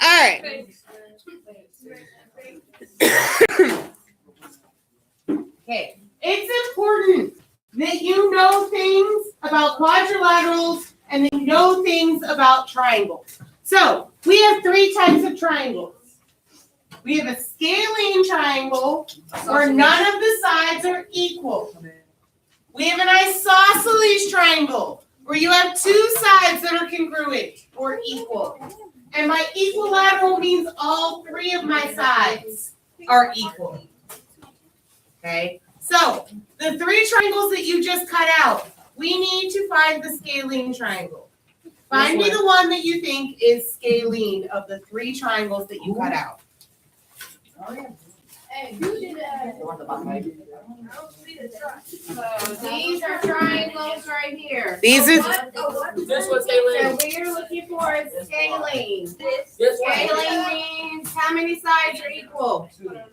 right. Okay. It's important that you know things about quadrilaterals and that you know things about triangles. So we have three types of triangles. We have a scalene triangle where none of the sides are equal. We have an isosceles triangle where you have two sides that are congruent or equal. And by equilateral means all three of my sides are equal. Okay? So the three triangles that you just cut out, we need to find the scalene triangle. Find me the one that you think is scalene of the three triangles that you cut out. Hey, who did that? So these are triangles right here. These are This one's So scalene. what you're looking for is scalene. This one. Scaling means how many sides are equal? wow.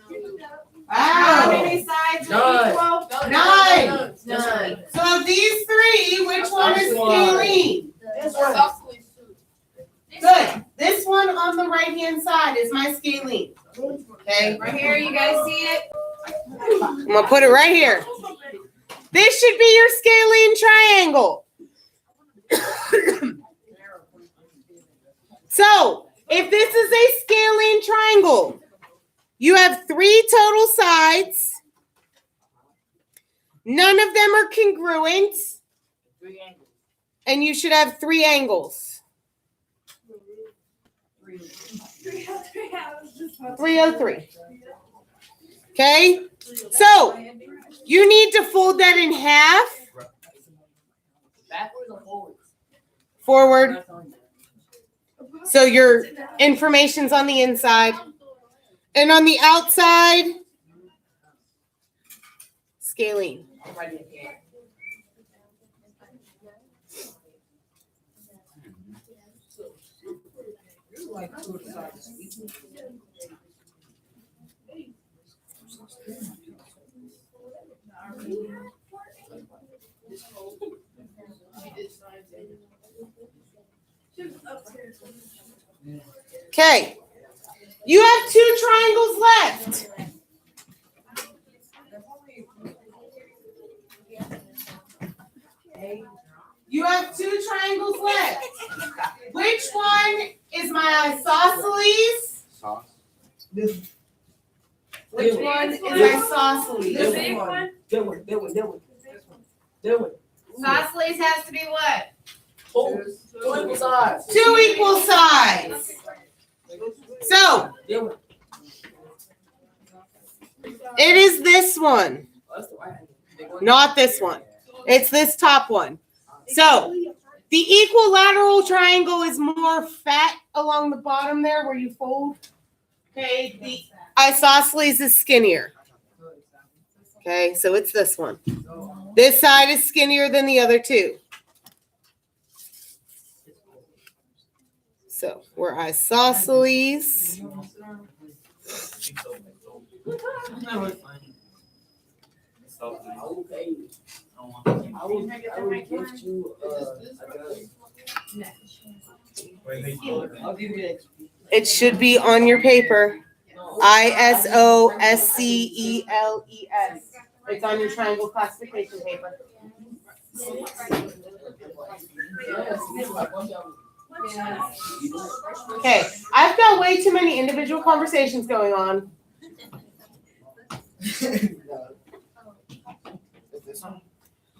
How many sides are equal? Nine. None. So of these three, which one is scalene? This one. Good. This one on the right-hand side is my scalene. Okay. Right here, you guys see it? I'm gonna put it right here. This should be your scalene triangle. So, if this is a scalene triangle, you have three total sides. None of them are congruent. And you should have three angles. 303. Okay? So, you need to fold that in half. Backwards or forwards? Forward. So your information's on the inside. And on the outside, scalene. Okay. You have two triangles left. You have two triangles left. Which one is my isosceles? Which one is isosceles? This one. That one. Isosceles has to be what? Two equal sides. Two equal sides. So, That one. it is this one, That's the right hand. not this one. It's this top one. So, the equilateral triangle is more fat along the bottom there where you fold. Okay, the isosceles is skinnier. Okay, so it's this one. This side is skinnier than the other two. So, we're isosceles. Okay. I will give you I'll give you X. It should be on your paper. ISOSCELES. It's on your triangle classification paper. Okay, I've got way too many individual conversations going on.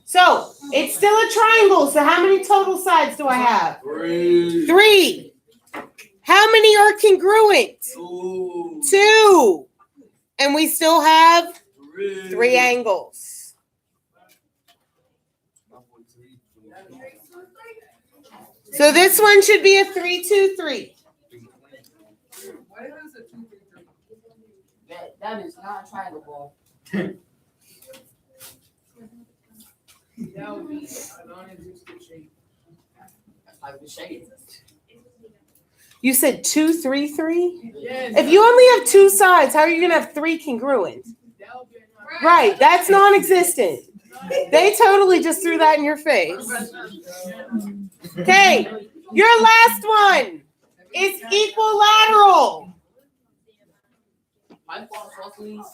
So, it's still a triangle, so how many total sides do I have? Three. How many are congruent? Two. And we still have three angles. So this one should be a 3, 2, 3. That is not a triangle ball. That would be a non-existent shape. Like the shape. You said 2, 3, 3? Yes. If you only have two sides, how are you going to have three congruent? Right, that's non-existent. They totally just threw that in your face. Okay, your last one. is equilateral. My fault, please.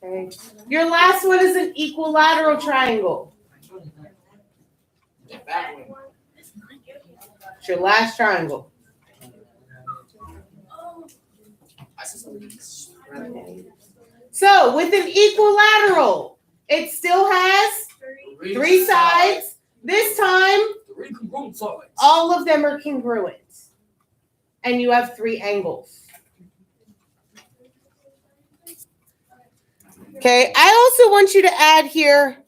Okay. Your last one is an equilateral triangle. It's your last triangle. So with an equilateral, it still has three sides. This time, all of them are congruent. And you have three angles. Okay, I also want you to add here,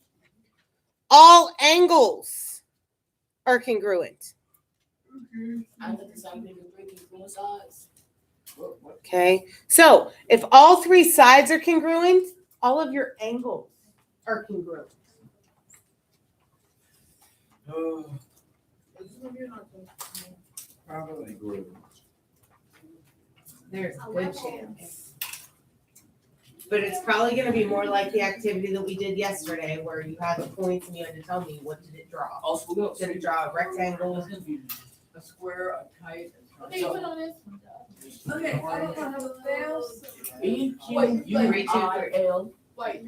all angles are congruent. Okay, so if all three sides are congruent, all of your angles are congruent. Probably. There's a good chance. But it's probably going to be more like the activity that we did yesterday where you had the points and you had to tell me what did it draw. Did it draw a rectangle? A square, a kite. Okay, put on this. Okay, I don't know how to fails. E-Q-U-I-L. Wait.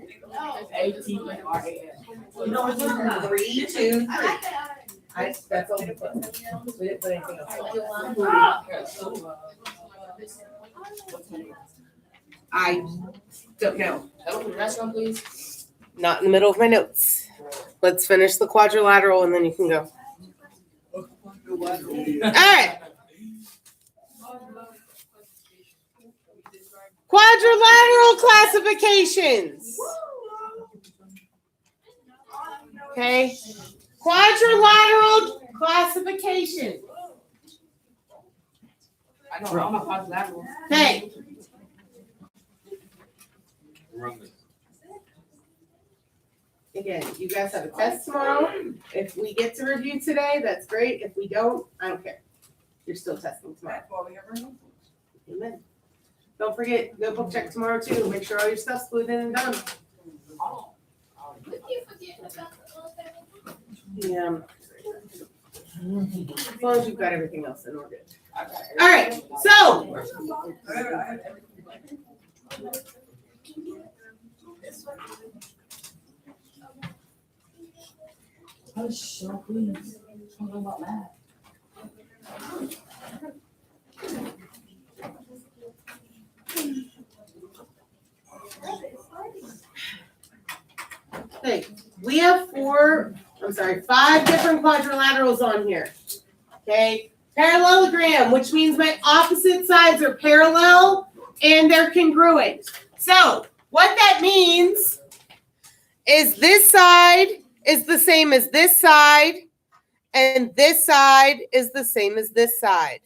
A-T-R-A-L. No, it's not 3, 2, 3. I like that. That's all we put. We didn't put anything else. I don't know. Restaurant, please. Not in the middle of my notes. Let's finish the quadrilateral and then you can go. All right. Quadrilateral classifications. Okay. Quadrilateral classification. I know, I'm a quadrilateral. Okay. Again, you guys have a test tomorrow. If we get to review today, that's great. If we don't, I don't care. You're still testing tomorrow. Amen. Don't forget, notebook check tomorrow too. Make sure all your stuff's glued in and done. Yeah. As long as you've got everything else, then we're good. All right, so. Please. Something about math. Okay, we have 5 different quadrilaterals on here. Okay, parallelogram, which means my opposite sides are parallel and they're congruent. So what that means is this side is the same as this side, and this side is the same as this side.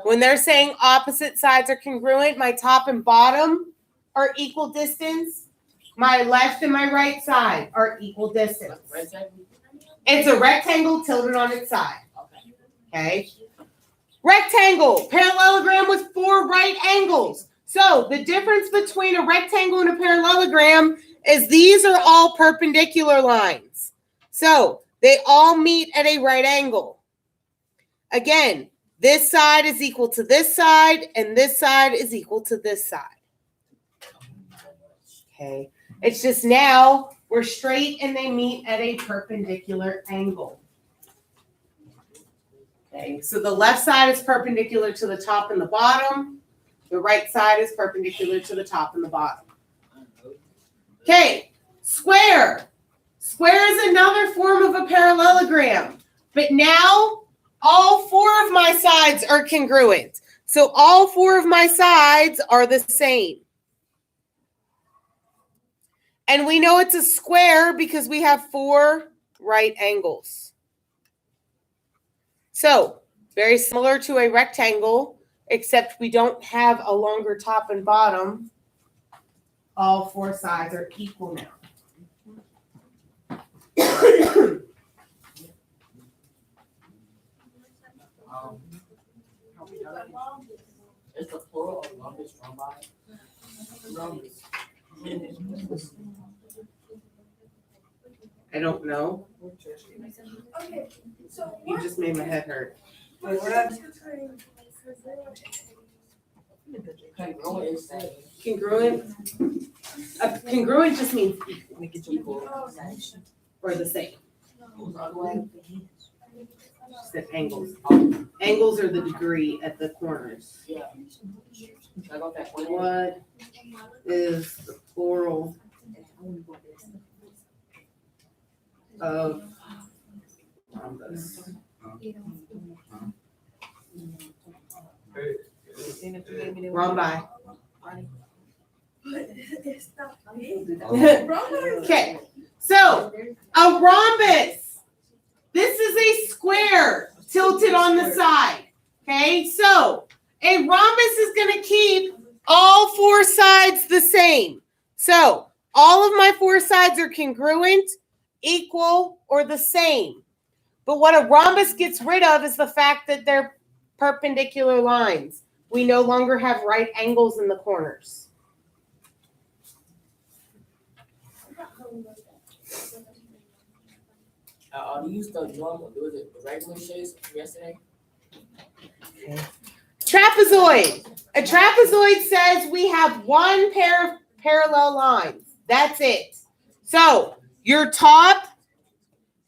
When they're saying opposite sides are congruent, my top and bottom are equal distance. My left and my right side are equal distance. It's a rectangle tilted on its side. Okay. Rectangle, parallelogram with 4 right angles. So the difference between a rectangle and a parallelogram is these are all perpendicular lines. So they all meet at a right angle. Again, this side is equal to this side, and this side is equal to this side. Okay. It's just now we're straight and they meet at a perpendicular angle. Okay, so the left side is perpendicular to the top and the bottom. The right side is perpendicular to the top and the bottom. Okay, square. Square is another form of a parallelogram. But now all 4 of my sides are congruent. So all 4 of my sides are the same. And we know it's a square because we have 4 right angles. So, very similar to a rectangle, except we don't have a longer top and bottom. All 4 sides are equal now. It's the plural of longest rhombi. Rhombus. I don't know. Okay, so You what? just made my head hurt. Congruent. Congruent just means equal or the same. She said angles. Angles are the degree at the corners. What is the plural of rhombus? Rhombi. It's not big. Okay, so a rhombus. This is a square tilted on the side. Okay, so a rhombus is going to keep all four sides the same. So all of my four sides are congruent, equal, or the same. But what a rhombus gets rid of is the fact that they're perpendicular lines. We no longer have right angles in the corners. You used the normal, was it the regular shapes from yesterday? Trapezoid. A trapezoid says we have one pair of parallel lines. That's it. So your top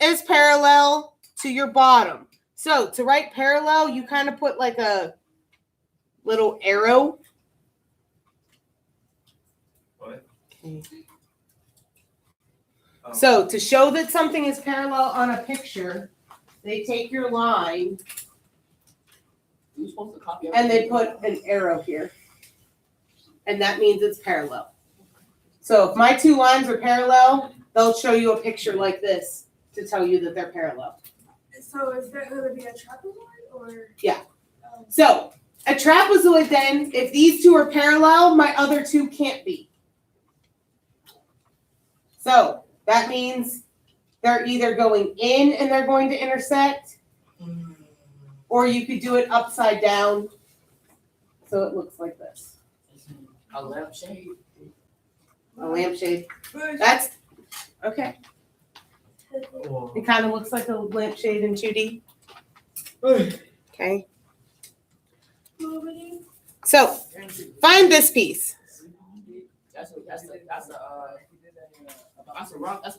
is parallel to your bottom. So to write parallel, you kind of put like a little arrow. What? Okay. So to show that something is parallel on a picture, they take your line You were supposed to copy and they everything. put an arrow here. And that means it's parallel. So if my two lines are parallel, they'll show you a picture like this to tell you that they're parallel. So is that going to be a trapezoid or? Yeah. So a trapezoid then, if these two are parallel, my other two can't be. So that means they're either going in and they're going to intersect, or you could do it upside down so it looks like this. A lampshade. A lampshade. That's okay. It kind of looks like a lampshade in 2D. Okay. So find this piece. That's a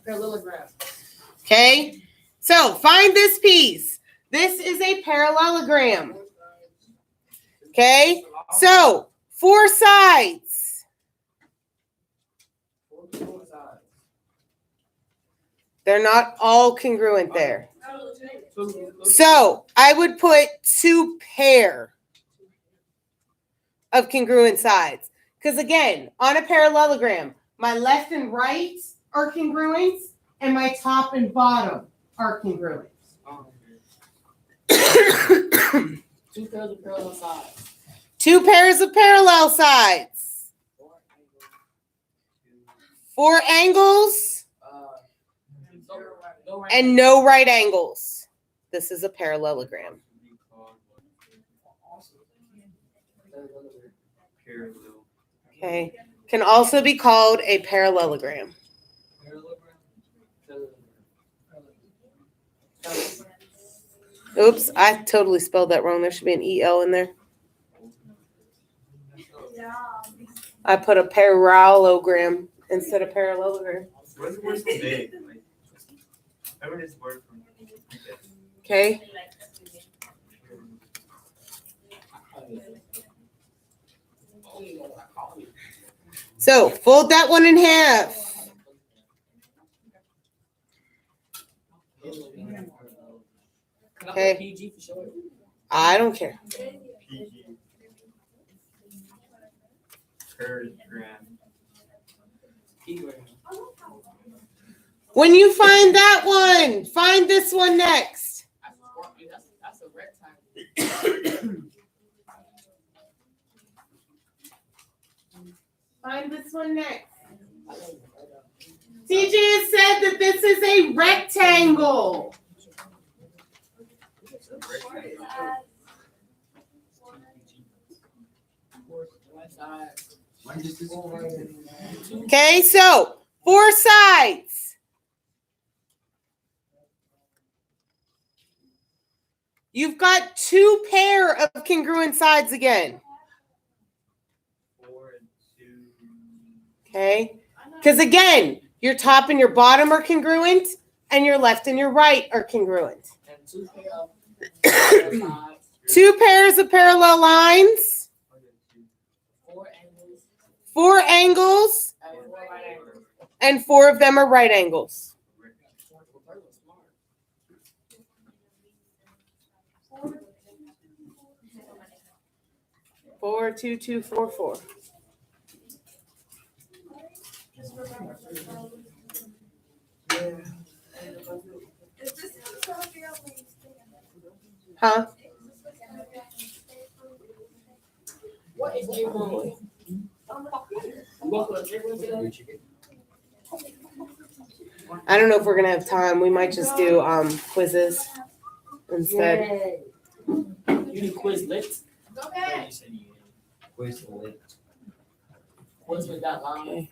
parallelogram. Okay. So find this piece. This is a parallelogram. Okay. So four sides. They're not all congruent there. So I would put two pair of congruent sides. Because again, on a parallelogram, my left and right are congruent, and my top and bottom are congruent. Two pairs of parallel sides. Two pairs of parallel sides. Four angles and no right angles. This is a parallelogram. Okay. Can also be called a parallelogram. Oops, I totally spelled that wrong. There should be an EL in there. Yeah. I put a parallelogram instead of parallelogram. Where's the word from big? I heard this word from. Okay. So fold that one in half. Okay. PG for sure. I don't care. PG. Paragram. When you find that one, find this one next. That's a rectangle. Find this one next. TJ has said that this is a rectangle. Okay, so four sides. You've got two pair of congruent sides again. 4 and 2. Okay? Because again, your top and your bottom are congruent, and your left and your right are congruent. And 2 pair of sides, Two pairs of parallel lines, 4 angles, 4 angles, and 4 right angles. and 4 of them are right angles. 4, 2, 2, 4, 4. Is this gonna be able to stay? Huh? What is going on? I don't know if we're gonna have time. We might just do quizzes instead. You do Quizlet? Go ahead. Quizlet with that line.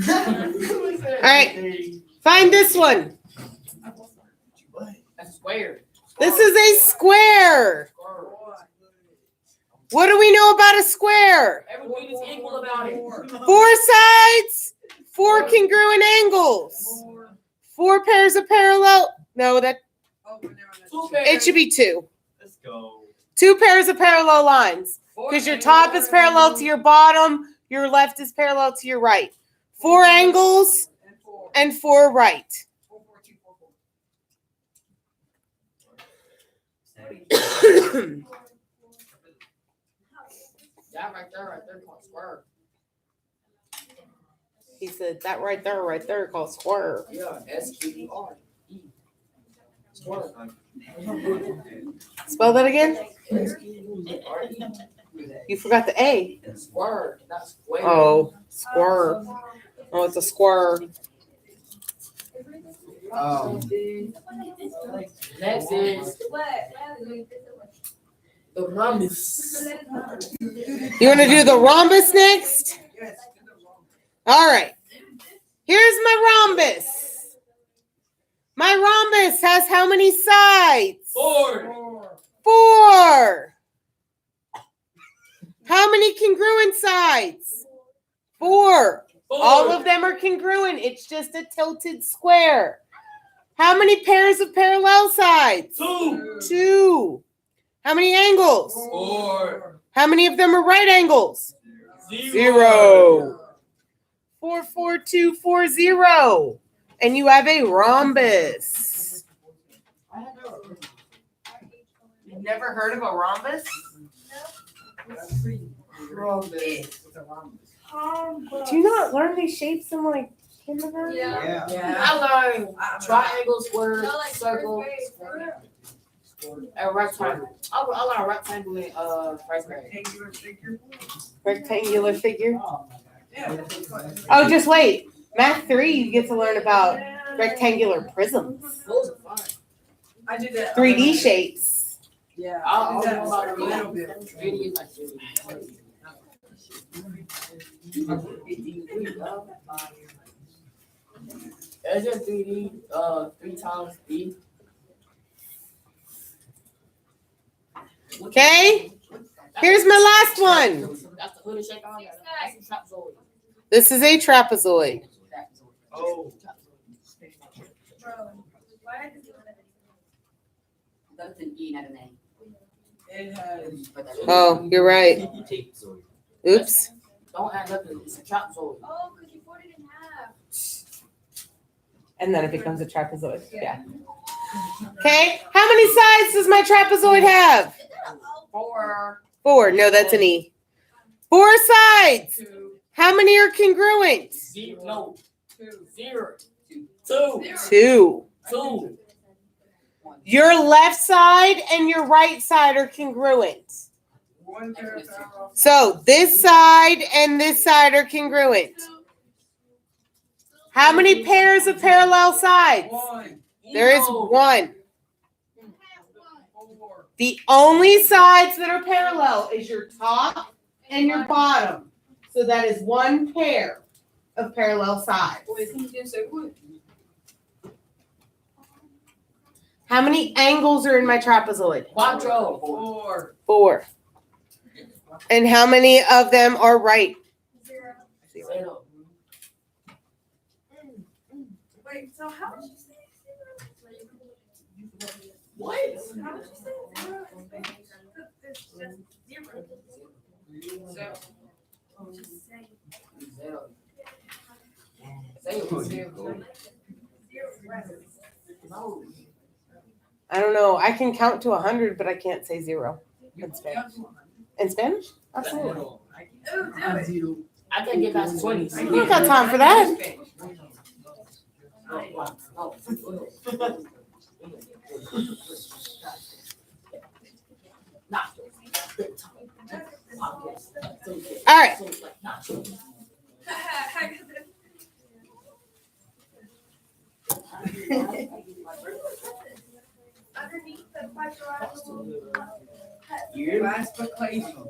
All right, find this one. That's square. This is a square. What do we know about a square? Everything is equal about it. 4 sides, 4 congruent angles, 4 pairs of parallel. No, that it should be 2. Let's go. 2 pairs of parallel lines. Because your top is parallel to your bottom, your left is parallel to your right. 4 angles and 4 right. That right there called square. He said that right there called square. Yeah, S-Q-U-R-E. Square. Spell that again? S-Q-U-R-E. You forgot the A. Square, not square. Oh, square. Oh, it's a square. Next is the rhombus. You want to do the rhombus next? All right. Here's my rhombus. My rhombus has how many sides? 4. 4. How many congruent sides? 4. All of them are congruent. It's just a tilted square. How many pairs of parallel sides? 2. 2. How many angles? 4. How many of them are right angles? 0. 4, 4, 2, 4, 0. And you have a rhombus. You've never heard of a rhombus? Do you not learn these shapes in like kindergarten? Yeah. I learned triangle, square, No, like circle, and rectangle. I learned rectangle in first grade. Rectangular figure. Oh, just wait. Math 3, you get to learn about rectangular prisms. Those are fun. I did that. 3D shapes. Yeah. I I did know that about a little bit. 3D is like 3D. Is it 3D? 3 times D. Okay. Here's my last one. That's the hooded shape on there. That's the trapezoid. This is a trapezoid. Oh. Bro, why did you do that? That's an E, not an A. It has. Oh, you're right. Oops. Don't add nothing. It's a trapezoid. Oh, because you folded it in half. And then it becomes a trapezoid. Yeah. Okay. How many sides does my trapezoid have? 4. 4. No, that's an E. 4 sides. 2. How many are congruent? 0. No. 0. 2. 2. 2. Your left side and your right side are congruent. So this side and this side are congruent. How many pairs of parallel sides? There is 1. The only sides that are parallel is your top and your bottom. So that is one pair of parallel sides. Wait, come again, say what? How many angles are in my trapezoid? Quadro. 4. 4. And how many of them are right? Zero. Zero. Wait, so how would you say What? zero? How would you say zero in Spanish? It's just zero. So, Just say Zero. Zero. zero. No. I don't know. I can count to 100, but I can't say 0 in Spanish. In Spanish? Absolutely. Oh, do it. I can't get past 20. We don't got time for that. All right. Underneath the quadrilateral. Classification.